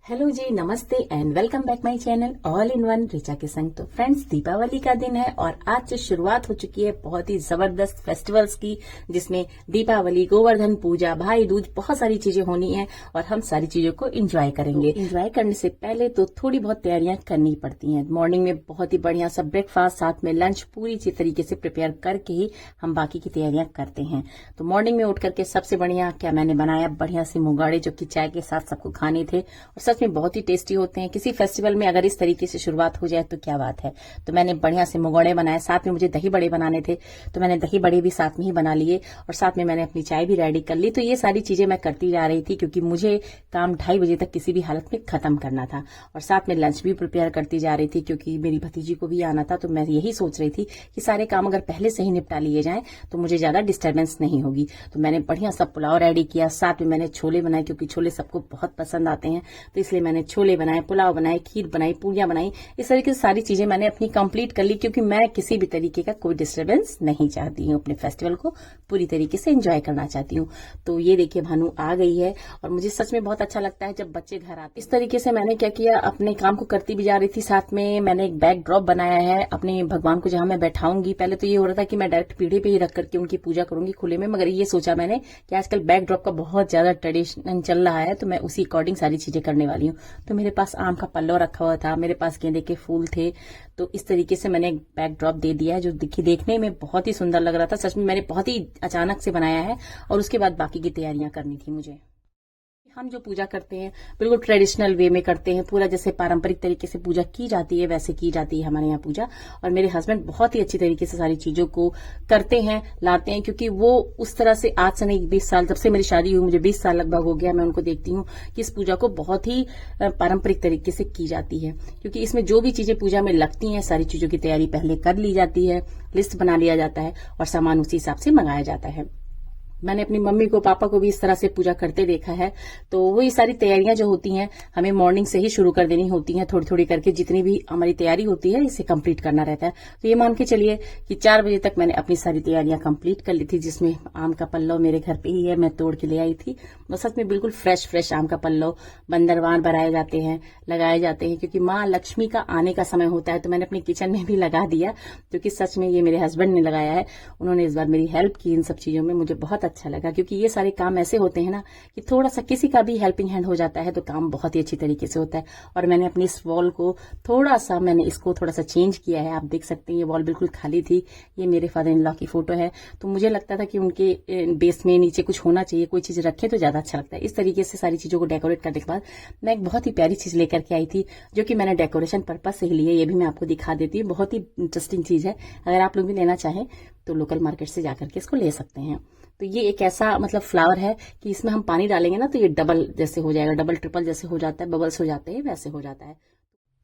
Hello जी, नमस्ते and welcome back my channel all in one Richa के संग। तो फ्रेंड्स, दीपावली का दिन है और आज से शुरुआत हो चुकी है बहुत ही जबरदस्त फेस्टिवल्स की, जिसमें दीपावली, गोवर्धन पूजा, भाई दूज, बहुत सारी चीजें होनी है और हम सारी चीजों को एंजॉय करेंगे। एंजॉय करने से पहले तो थोड़ी बहुत तैयारियां करनी पड़ती हैं। मॉर्निंग में बहुत ही बढ़िया सा ब्रेकफास्ट, साथ में लंच पूरी तरीके से प्रिपेयर करके ही हम बाकी की तैयारियां करते हैं। तो मॉर्निंग में उठ करके सबसे बढ़िया क्या मैंने बनाया, बढ़िया से मुंगाड़े जो कि चाय के साथ सबको खाने थे और सच में बहुत ही टेस्टी होते हैं। किसी फेस्टिवल में अगर इस तरीके से शुरुआत हो जाए तो क्या बात है। तो मैंने बढ़िया से मुंगौड़े बनाए, साथ में मुझे दही बड़े बनाने थे तो मैंने दही बड़े भी साथ में ही बना लिए और साथ में मैंने अपनी चाय भी रेडी कर ली। तो ये सारी चीजें मैं करती जा रही थी क्योंकि मुझे काम 2:30 बजे तक किसी भी हालत में खत्म करना था और साथ में लंच भी प्रिपेयर करती जा रही थी क्योंकि मेरी भतीजी को भी आना था। तो मैं यही सोच रही थी कि सारे काम अगर पहले से ही निपटा लिए जाए तो मुझे ज्यादा डिस्टर्बेंस नहीं होगी। तो मैंने बढ़िया सा पुलाव रेडी किया, साथ में मैंने छोले बनाए क्योंकि छोले सबको बहुत पसंद आते हैं। तो इसलिए मैंने छोले बनाए, पुलाव बनाए, खीर बनाई, पूरियां बनाई। इस तरीके से सारी चीजें मैंने अपनी कंप्लीट कर ली क्योंकि मैं किसी भी तरीके का कोई डिस्टर्बेंस नहीं चाहती हूँ। अपने फेस्टिवल को पूरी तरीके से एंजॉय करना चाहती हूँ। तो ये देखिए भानु आ गई है और मुझे सच में बहुत अच्छा लगता है जब बच्चे घर आते। इस तरीके से मैंने क्या किया, अपने काम को करती भी जा रही थी, साथ में मैंने एक बैक ड्रॉप बनाया है अपने भगवान को जहां मैं बैठाऊंगी। पहले तो ये हो रहा था कि मैं डायरेक्ट पीढ़े पे ही रख करके उनकी पूजा करूंगी खुले में, मगर ये सोचा मैंने कि आजकल बैक ड्रॉप का बहुत ज्यादा ट्रेडिशन चल रहा है तो मैं उसी अकॉर्डिंग सारी चीजें करने वाली हूँ। तो मेरे पास आम का पल्लो रखा हुआ था, मेरे पास गेंदे के फूल थे। तो इस तरीके से मैंने एक बैक ड्रॉप दे दिया है जो देखने में बहुत ही सुंदर लग रहा था। सच में मैंने बहुत ही अचानक से बनाया है और उसके बाद बाकी की तैयारियां करनी थी मुझे। हम जो पूजा करते हैं बिल्कुल ट्रेडिशनल वे में करते हैं, पूरा जैसे पारंपरिक तरीके से पूजा की जाती है वैसे की जाती है हमारे यहाँ पूजा। और मेरे हस्बैंड बहुत ही अच्छी तरीके से सारी चीजों को करते हैं, लाते हैं, क्योंकि वो उस तरह से आज से नहीं 20 साल, जब से मेरी शादी हुई मुझे 20 साल लगभग हो गया, मैं उनको देखती हूँ कि इस पूजा को बहुत ही पारंपरिक तरीके से की जाती है। क्योंकि इसमें जो भी चीजें पूजा में लगती हैं सारी चीजों की तैयारी पहले कर ली जाती है, लिस्ट बना लिया जाता है और सामान उसी हिसाब से मंगाया जाता है। मैंने अपनी मम्मी को, पापा को भी इस तरह से पूजा करते देखा है। तो वही सारी तैयारियां जो होती हैं हमें मॉर्निंग से ही शुरू कर देनी होती हैं, थोड़ी थोड़ी करके जितनी भी हमारी तैयारी होती है इसे कंप्लीट करना रहता है। तो ये मान के चलिए कि 4 बजे तक मैंने अपनी सारी तैयारियां कंप्लीट कर ली थी, जिसमें आम का पल्लव मेरे घर पे ही है, मैं तोड़ के ले आई थी। और सच में बिल्कुल फ्रेश आम का पल्लव बंदरवान भराए जाते हैं, लगाए जाते हैं, क्योंकि माँ लक्ष्मी का आने का समय होता है। तो मैंने अपने किचन में भी लगा दिया क्योंकि सच में ये मेरे हस्बैंड ने लगाया है। उन्होंने इस बार मेरी हेल्प की इन सब चीजों में, मुझे बहुत अच्छा लगा क्योंकि ये सारे काम ऐसे होते हैं ना कि थोड़ा सा किसी का भी हेल्पिंग हैंड हो जाता है तो काम बहुत ही अच्छी तरीके से होता है। और मैंने अपनी इस वॉल को थोड़ा सा चेंज किया है। आप देख सकते हैं ये वॉल बिल्कुल खाली थी। ये मेरे फादर इन लॉ की फोटो है, तो मुझे लगता था कि उनके बेस में नीचे कुछ होना चाहिए, कोई चीज रखे तो ज्यादा अच्छा लगता है। इस तरीके से सारी चीजों को डेकोरेट करने के बाद मैं एक बहुत ही प्यारी चीज लेकर के आई थी जो कि मैंने डेकोरेशन पर्पज से ही ली है। ये भी मैं आपको दिखा देती हूँ, बहुत ही इंटरेस्टिंग चीज है। अगर आप लोग भी लेना चाहें तो लोकल मार्केट से जाकर के इसको ले सकते हैं। तो ये एक ऐसा फ्लावर है कि इसमें हम पानी डालेंगे ना तो ये डबल जैसे हो जाएगा, डबल ट्रिपल जैसे हो जाता है, बबल्स हो जाते हैं, वैसे हो जाता है।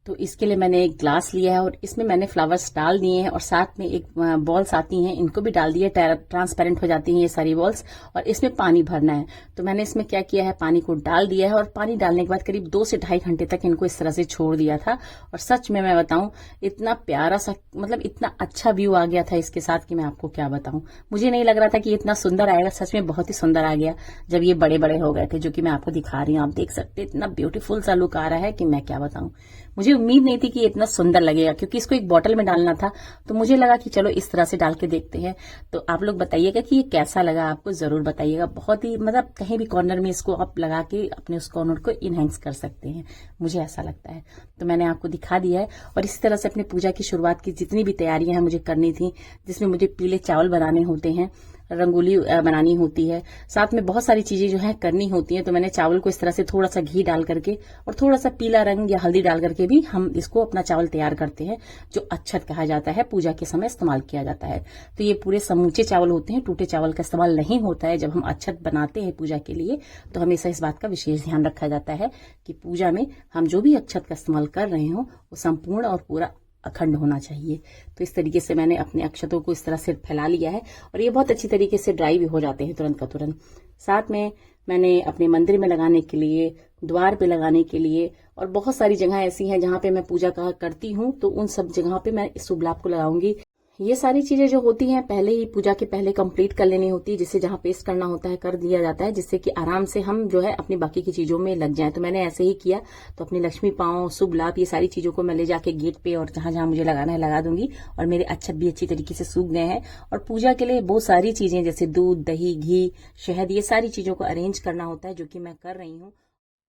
तो इसके लिए मैंने एक ग्लास लिया है और इसमें मैंने फ्लावर्स डाल दिए हैं और साथ में एक बॉल्स आती हैं, इनको भी डाल दिए, ट्रांसपेरेंट हो जाती हैं ये सारी बॉल्स। और इसमें पानी भरना है। तो मैंने इसमें क्या किया है, पानी को डाल दिया है और पानी डालने के बाद करीब 2 से 2.5 घंटे तक इनको इस तरह से छोड़ दिया था। और सच में मैं बताऊं, इतना प्यारा सा इतना अच्छा व्यू आ गया था इसके साथ कि मैं आपको क्या बताऊं। मुझे नहीं लग रहा था कि इतना सुंदर आएगा, सच में बहुत ही सुंदर आ गया जब ये बड़े बड़े हो गए थे, जो कि मैं आपको दिखा रही हूँ। आप देख सकते हैं इतना ब्यूटीफुल सा लुक आ रहा है कि मैं क्या बताऊं। मुझे उम्मीद नहीं थी कि ये इतना सुंदर लगेगा क्योंकि इसको एक बॉटल में डालना था। तो मुझे लगा कि चलो इस तरह से डाल के देखते हैं। तो आप लोग बताइएगा कि ये कैसा लगा, आपको जरूर बताइएगा। बहुत ही कहीं भी कॉर्नर में इसको आप लगा के अपने उस कॉर्नर को इनहेंस कर सकते हैं, मुझे ऐसा लगता है। तो मैंने आपको दिखा दिया है और इसी तरह से अपने पूजा की शुरुआत की जितनी भी तैयारियां हैं मुझे करनी थी, जिसमें मुझे पीले चावल बनाने होते हैं, रंगोली बनानी होती है, साथ में बहुत सारी चीजें जो है करनी होती हैं। तो मैंने चावल को इस तरह से थोड़ा सा घी डाल करके और थोड़ा सा पीला रंग या हल्दी डाल करके भी हम इसको अपना चावल तैयार करते हैं, जो अक्षत कहा जाता है, पूजा के समय इस्तेमाल किया जाता है। तो ये पूरे समूचे चावल होते हैं, टूटे चावल का इस्तेमाल नहीं होता है। जब हम अक्षत बनाते हैं पूजा के लिए तो हमेशा इस बात का विशेष ध्यान रखा जाता है कि पूजा में हम जो भी अक्षत का इस्तेमाल कर रहे हो वो संपूर्ण और पूरा अखंड होना चाहिए। तो इस तरीके से मैंने अपने अक्षतों को इस तरह से फैला लिया है और ये बहुत अच्छी तरीके से ड्राई भी हो जाते हैं तुरंत का तुरंत। साथ में मैंने अपने मंदिर में लगाने के लिए, द्वार पे लगाने के लिए और बहुत सारी जगह ऐसी हैं जहां पे मैं पूजा करती हूँ, तो उन सब जगह पे मैं इस शुभ लाभ को लगाऊंगी। ये सारी चीजें जो होती हैं पहले ही पूजा के पहले कंप्लीट कर लेनी होती है, जिससे जहां पेस्ट करना होता है कर दिया जाता है, जिससे कि आराम से हम जो है अपनी बाकी की चीजों में लग जाएं। तो मैंने ऐसे ही किया। तो अपनी लक्ष्मी पांव, शुभ लाभ, ये सारी चीजों को मैं ले जाके गेट पे और जहां जहां मुझे लगाना है लगा दूंगी। और मेरे अक्षत भी अच्छी तरीके से सूख गए हैं। और पूजा के लिए बहुत सारी चीजें जैसे दूध, दही, घी, शहद, ये सारी चीजों को अरेंज करना होता है, जो कि मैं कर रही हूँ।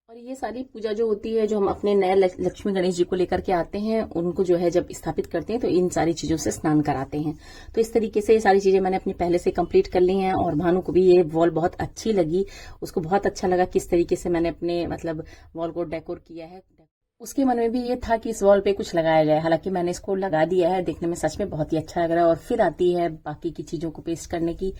और ये सारी पूजा जो होती है, जो हम अपने नए लक्ष्मी गणेश जी को लेकर के आते हैं, उनको जो है जब स्थापित करते हैं तो इन सारी चीजों से स्नान कराते हैं। तो इस तरीके से ये सारी चीजें मैंने अपनी पहले से कंप्लीट कर ली हैं। और भानु को भी ये वॉल बहुत अच्छी लगी, उसको बहुत अच्छा लगा किस तरीके से मैंने अपने मतलब वॉल को डेकोर किया है। उसके मन में भी ये था कि इस वॉल पे कुछ लगाया जाए। हालांकि मैंने इसको लगा दिया है, देखने में सच में बहुत ही अच्छा लग रहा है। और फिर आती है बाकी की चीजों को पेस्ट करने की।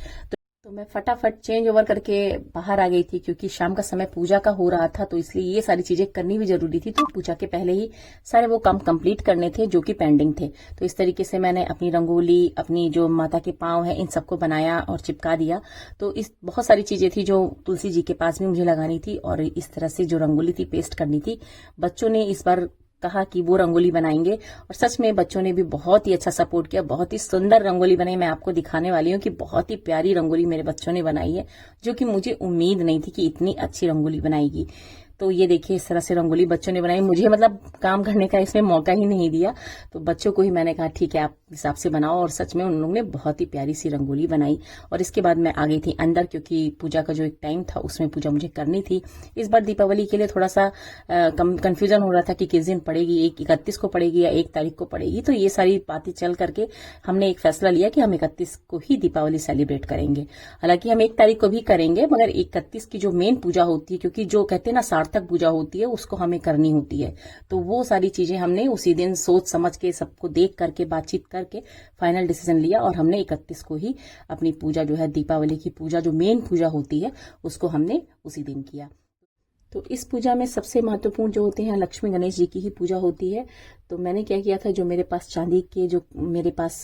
तो मैं फटाफट चेंज ओवर करके बाहर आ गई थी, क्योंकि शाम का समय पूजा का हो रहा था, तो इसलिए ये सारी चीजें करनी भी जरूरी थी। तो पूजा के पहले ही सारे वो काम कंप्लीट करने थे जो कि पेंडिंग थे। तो इस तरीके से मैंने अपनी रंगोली, अपनी जो माता के पांव है, इन सबको बनाया और चिपका दिया। तो इस बहुत सारी चीजें थी जो तुलसी जी के पास भी मुझे लगानी थी। और इस तरह से जो रंगोली थी पेस्ट करनी थी। बच्चों ने इस बार कहा कि वो रंगोली बनाएंगे, और सच में बच्चों ने भी बहुत ही अच्छा सपोर्ट किया। बहुत ही सुंदर रंगोली बनाई। मैं आपको दिखाने वाली हूँ कि बहुत ही प्यारी रंगोली मेरे बच्चों ने बनाई है, जो कि मुझे उम्मीद नहीं थी कि इतनी अच्छी रंगोली बनाएगी। तो ये देखिए, इस तरह से रंगोली बच्चों ने बनाई। मुझे मतलब काम करने का इसमें मौका ही नहीं दिया। तो बच्चों को ही मैंने कहा ठीक है, आप हिसाब से बनाओ। और सच में उन लोगों ने बहुत ही प्यारी सी रंगोली बनाई। और इसके बाद मैं आ गई थी अंदर, क्योंकि पूजा का जो एक टाइम था उसमें पूजा मुझे करनी थी। इस बार दीपावली के लिए थोड़ा सा कंफ्यूजन हो रहा था कि किस दिन पड़ेगी, 31 को पड़ेगी या 1 तारीख को पड़ेगी। तो ये सारी बातें चल करके हमने एक फैसला लिया कि हम 31 को ही दीपावली सेलिब्रेट करेंगे। हालांकि हम 1 तारीख को भी करेंगे, मगर 31 की जो मेन पूजा होती है, क्योंकि जो कहते हैं ना सार्थक पूजा होती है, उसको हमें करनी होती है। तो वो सारी चीजें हमने उसी दिन सोच समझ के, सबको देख करके, बातचीत करके फाइनल डिसीजन लिया। और हमने 31 को ही अपनी पूजा जो है, दीपावली की पूजा जो मेन पूजा होती है, उसको हमने उसी दिन किया। तो इस पूजा में सबसे महत्वपूर्ण जो होते हैं, लक्ष्मी गणेश जी की ही पूजा होती है। तो मैंने क्या किया था, जो मेरे पास चांदी के जो मेरे पास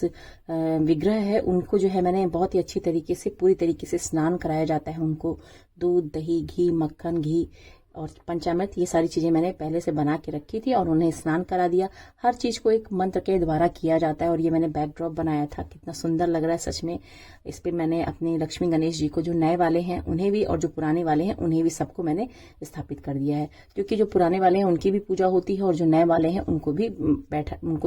विग्रह है, उनको जो है मैंने बहुत ही अच्छी तरीके से, पूरी तरीके से स्नान कराया जाता है उनको। दूध, दही, घी, मक्खन, घी और पंचामृत, ये सारी चीजें मैंने पहले से बना के रखी थी और उन्हें स्नान करा दिया। हर चीज को एक मंत्र के द्वारा किया जाता है। और ये मैंने बैकड्रॉप बनाया था, कितना सुंदर लग रहा है सच में। इस पे मैंने अपने लक्ष्मी गणेश जी को, जो नए वाले हैं उन्हें भी और जो पुराने वाले हैं उन्हें भी, सबको मैंने स्थापित कर दिया है। क्योंकि जो पुराने वाले हैं उनकी भी पूजा होती है और जो नए वाले हैं उनको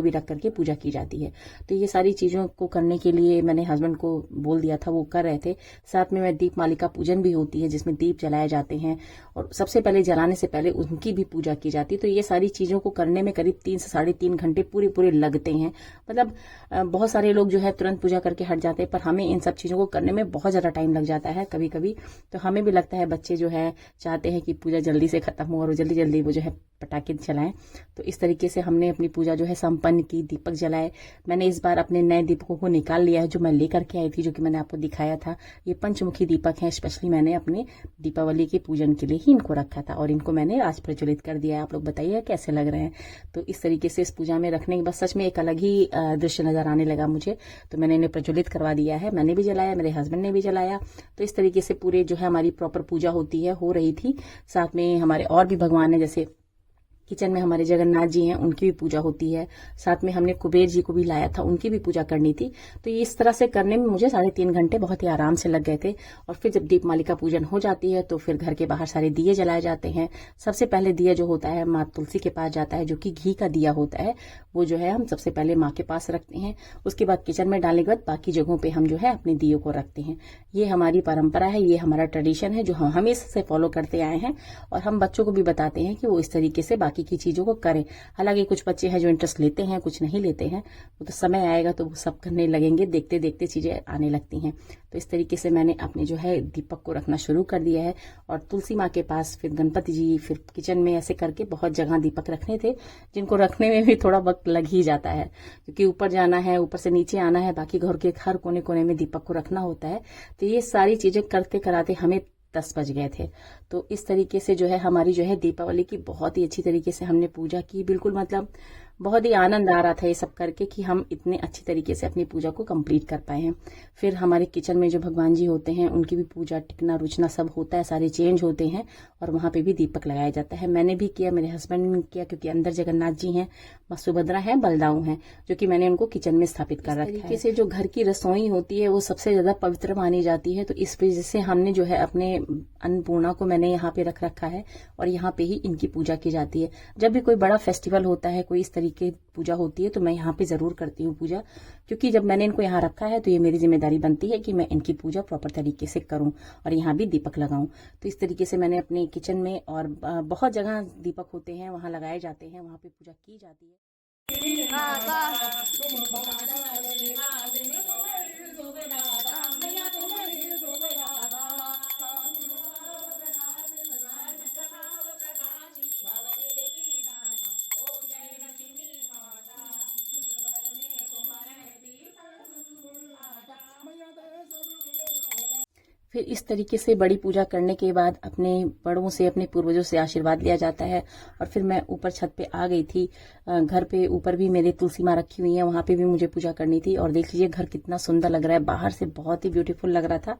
भी रख करके पूजा की जाती है। तो ये सारी चीजों को करने के लिए मैंने हस्बैंड को बोल दिया था, वो कर रहे थे। साथ में मैं दीप मालिका पूजन भी होती है, जिसमें दीप जलाए जाते हैं और सबसे पहले जलाने से पहले उनकी भी पूजा की जाती है। तो ये सारी चीजों को करने में करीब 3 से 3.5 घंटे पूरे लगते हैं। मतलब बहुत सारे लोग जो है तुरंत पूजा करके हट जाते हैं, पर हमें इन सब चीजों को करने में बहुत ज्यादा टाइम लग जाता है कभी कभी। तो हमें भी लगता है, बच्चे जो है चाहते हैं कि पूजा जल्दी से खत्म हो और जल्दी जल्दी वो जो है पटाखे जलाएं। तो इस तरीके से हमने अपनी पूजा जो है संपन्न की, दीपक जलाए। मैंने इस बार अपने नए दीपकों को निकाल लिया है, जो मैं लेकर के आई थी, जो कि मैंने आपको दिखाया था। ये पंचमुखी दीपक है, स्पेशली मैंने अपने दीपावली के पूजन के लिए ही इनको रखा था और इनको मैंने आज प्रज्वलित कर दिया है। आप लोग बताइए कैसे लग रहे हैं। तो इस तरीके से इस पूजा में रखने के बाद सच में एक अलग ही दृश्य नजर आने लगा मुझे। तो मैंने इन्हें प्रज्वलित करवा दिया है। मैंने भी जलाया, मेरे हस्बैंड ने भी जलाया। तो इस तरीके से पूरे जो है हमारी प्रॉपर पूजा होती है, हो रही थी। साथ में हमारे और भी भगवान है, जैसे किचन में हमारे जगन्नाथ जी हैं, उनकी भी पूजा होती है। साथ में हमने कुबेर जी को भी लाया था, उनकी भी पूजा करनी थी। तो ये इस तरह से करने में मुझे 3.5 घंटे बहुत ही आराम से लग गए थे। और फिर जब दीप मालिका पूजन हो जाती है तो फिर घर के बाहर सारे दिए जलाए जाते हैं। सबसे पहले दिया जो होता है माँ तुलसी के पास जाता है, जो कि घी का दिया होता है। वो जो है हम सबसे पहले माँ के पास रखते हैं। उसके बाद किचन में डालने के बाद बाकी जगहों पर हम जो है अपने दियों को रखते हैं। ये हमारी परंपरा है, ये हमारा ट्रेडिशन है, जो हम हमेशा से फॉलो करते आए हैं। और हम बच्चों को भी बताते हैं कि वो इस तरीके से बाकी की चीजों को करें। हालांकि कुछ बच्चे हैं जो इंटरेस्ट लेते हैं, कुछ नहीं लेते हैं। वो तो समय आएगा तो वो सब करने लगेंगे, देखते देखते चीजें आने लगती हैं। तो इस तरीके से मैंने अपने जो है दीपक को रखना शुरू कर दिया है। और तुलसी माँ के पास, फिर गणपति जी, फिर किचन में, ऐसे करके बहुत जगह दीपक रखने थे, जिनको रखने में भी थोड़ा वक्त लग ही जाता है, क्योंकि ऊपर जाना है, ऊपर से नीचे आना है, बाकी घर के हर कोने कोने में दीपक को रखना होता है। तो ये सारी चीजें करते कराते हमें 10 बज गए थे। तो इस तरीके से जो है हमारी जो है दीपावली की बहुत ही अच्छी तरीके से हमने पूजा की। बिल्कुल मतलब बहुत ही आनंद आ रहा था ये सब करके कि हम इतने अच्छी तरीके से अपनी पूजा को कंप्लीट कर पाए हैं। फिर हमारे किचन में जो भगवान जी होते हैं उनकी भी पूजा टिकना रुचना सब होता है, सारे चेंज होते हैं और वहां पे भी दीपक लगाया जाता है। मैंने भी किया, मेरे हस्बैंड ने किया, क्योंकि अंदर जगन्नाथ जी हैं, मां सुभद्रा है, बलदाऊ हैं, जो कि मैंने उनको किचन में स्थापित कर रखा है। से जो घर की रसोई होती है वो सबसे ज्यादा पवित्र मानी जाती है, तो इस वजह से हमने जो है अपने अन्नपूर्णा को मैंने यहाँ पे रख रखा है और यहाँ पे ही इनकी पूजा की जाती है। जब भी कोई बड़ा फेस्टिवल होता है, कोई इस तरीके पूजा होती है, तो मैं यहाँ पे जरूर करती हूँ पूजा, क्योंकि जब मैंने इनको यहाँ रखा है तो ये मेरी जिम्मेदारी बनती है कि मैं इनकी पूजा प्रॉपर तरीके से करूँ और यहाँ भी दीपक लगाऊं। तो इस तरीके से मैंने अपने किचन में और बहुत जगह दीपक होते हैं वहां लगाए जाते हैं, वहां पे पूजा की जाती है। फिर इस तरीके से बड़ी पूजा करने के बाद अपने बड़ों से, अपने पूर्वजों से आशीर्वाद लिया जाता है और फिर मैं ऊपर छत पे आ गई थी। घर पे ऊपर भी मेरे तुलसी माँ रखी हुई है, वहां पे भी मुझे पूजा करनी थी। और देख लीजिए घर कितना सुंदर लग रहा है, बाहर से बहुत ही ब्यूटीफुल लग रहा था।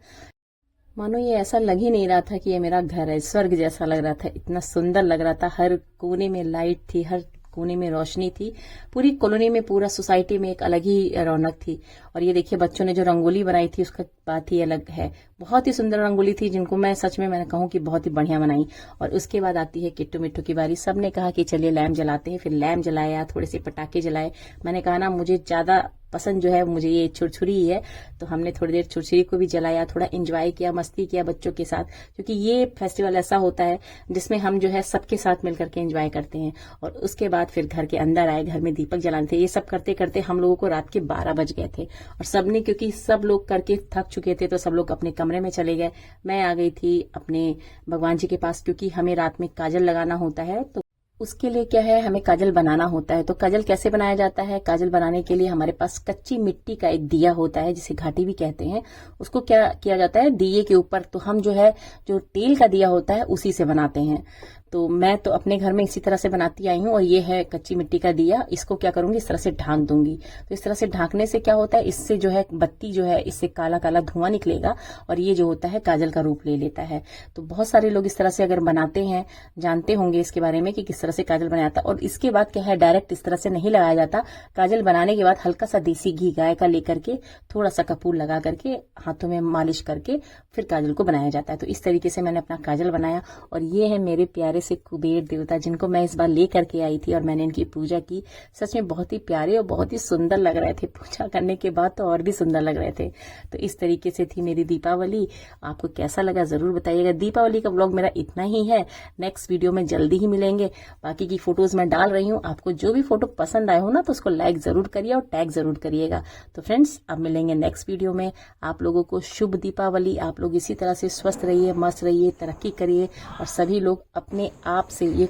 मानो ये ऐसा लग ही नहीं रहा था कि ये मेरा घर है, स्वर्ग जैसा लग रहा था, इतना सुंदर लग रहा था। हर कोने में लाइट थी, हर कोने में रोशनी थी, पूरी कॉलोनी में, पूरा सोसाइटी में एक अलग ही रौनक थी। और ये देखिए बच्चों ने जो रंगोली बनाई थी उसका बात ही अलग है, बहुत ही सुंदर रंगोली थी, जिनको मैं सच में मैंने कहूँ कि बहुत ही बढ़िया बनाई। और उसके बाद आती है किट्टू मिट्टू की बारी। सबने कहा कि चलिए लैम्प जलाते हैं, फिर लैम्प जलाया, थोड़े से पटाखे जलाए। मैंने कहा ना मुझे ज्यादा पसंद जो है मुझे ये छुरछुरी ही है, तो हमने थोड़ी देर छुरछुरी को भी जलाया, थोड़ा एंजॉय किया, मस्ती किया बच्चों के साथ, क्योंकि ये फेस्टिवल ऐसा होता है जिसमें हम जो है सबके साथ मिलकर के एंजॉय करते हैं। और उसके बाद फिर घर के अंदर आए, घर में दीपक जलाने थे। ये सब करते करते हम लोगों को रात के 12 बज गए थे और सबने, क्योंकि सब लोग करके थक चुके थे, तो सब लोग अपने कमरे में चले गए। मैं आ गई थी अपने भगवान जी के पास, क्योंकि हमें रात में काजल लगाना होता है, तो उसके लिए क्या है, हमें काजल बनाना होता है। तो काजल कैसे बनाया जाता है, काजल बनाने के लिए हमारे पास कच्ची मिट्टी का एक दिया होता है, जिसे घाटी भी कहते हैं। उसको क्या किया जाता है, दिए के ऊपर, तो हम जो है जो तेल का दिया होता है उसी से बनाते हैं। तो मैं तो अपने घर में इसी तरह से बनाती आई हूँ। और ये है कच्ची मिट्टी का दिया, इसको क्या करूंगी, इस तरह से ढांक दूंगी। तो इस तरह से ढांकने से क्या होता है, इससे जो है बत्ती जो है, इससे काला काला धुआं निकलेगा और ये जो होता है काजल का रूप ले लेता है। तो बहुत सारे लोग इस तरह से अगर बनाते हैं, जानते होंगे इसके बारे में कि किस तरह से काजल बनाया जाता है। और इसके बाद क्या है, डायरेक्ट इस तरह से नहीं लगाया जाता। काजल बनाने के बाद हल्का सा देसी घी गाय का लेकर के, थोड़ा सा कपूर लगा करके, हाथों में मालिश करके फिर काजल को बनाया जाता है। तो इस तरीके से मैंने अपना काजल बनाया। और ये है मेरे प्यारे से कुबेर देवता, जिनको मैं इस बार लेकर के आई थी और मैंने इनकी पूजा की। सच में बहुत ही प्यारे और बहुत ही सुंदर लग रहे थे, पूजा करने के बाद तो और भी सुंदर लग रहे थे। तो इस तरीके से थी मेरी दीपावली। आपको कैसा लगा जरूर बताइएगा। दीपावली का व्लॉग मेरा इतना ही है, नेक्स्ट वीडियो में जल्दी ही मिलेंगे। बाकी की फोटोज मैं डाल रही हूँ, आपको जो भी फोटो पसंद आए हो ना, तो उसको लाइक जरूर करिए और टैग जरूर करिएगा। तो फ्रेंड्स अब मिलेंगे नेक्स्ट वीडियो में। आप लोगों को शुभ दीपावली। आप लोग इसी तरह से स्वस्थ रहिए, मस्त रहिए, तरक्की करिए और सभी लोग अपने आप से ये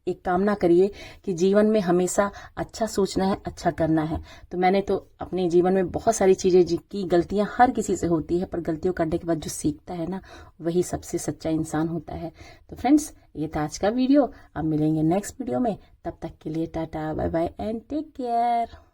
एक कामना करिए कि जीवन में हमेशा अच्छा सोचना है, अच्छा करना है। तो मैंने तो अपने जीवन में बहुत सारी चीजें की, गलतियां हर किसी से होती है, पर गलतियों करने के बाद जो सीखता है ना, वही सबसे सच्चा इंसान होता है। तो फ्रेंड्स ये था आज का वीडियो। अब मिलेंगे नेक्स्ट वीडियो में, तब तक के लिए tata bye bye and take care.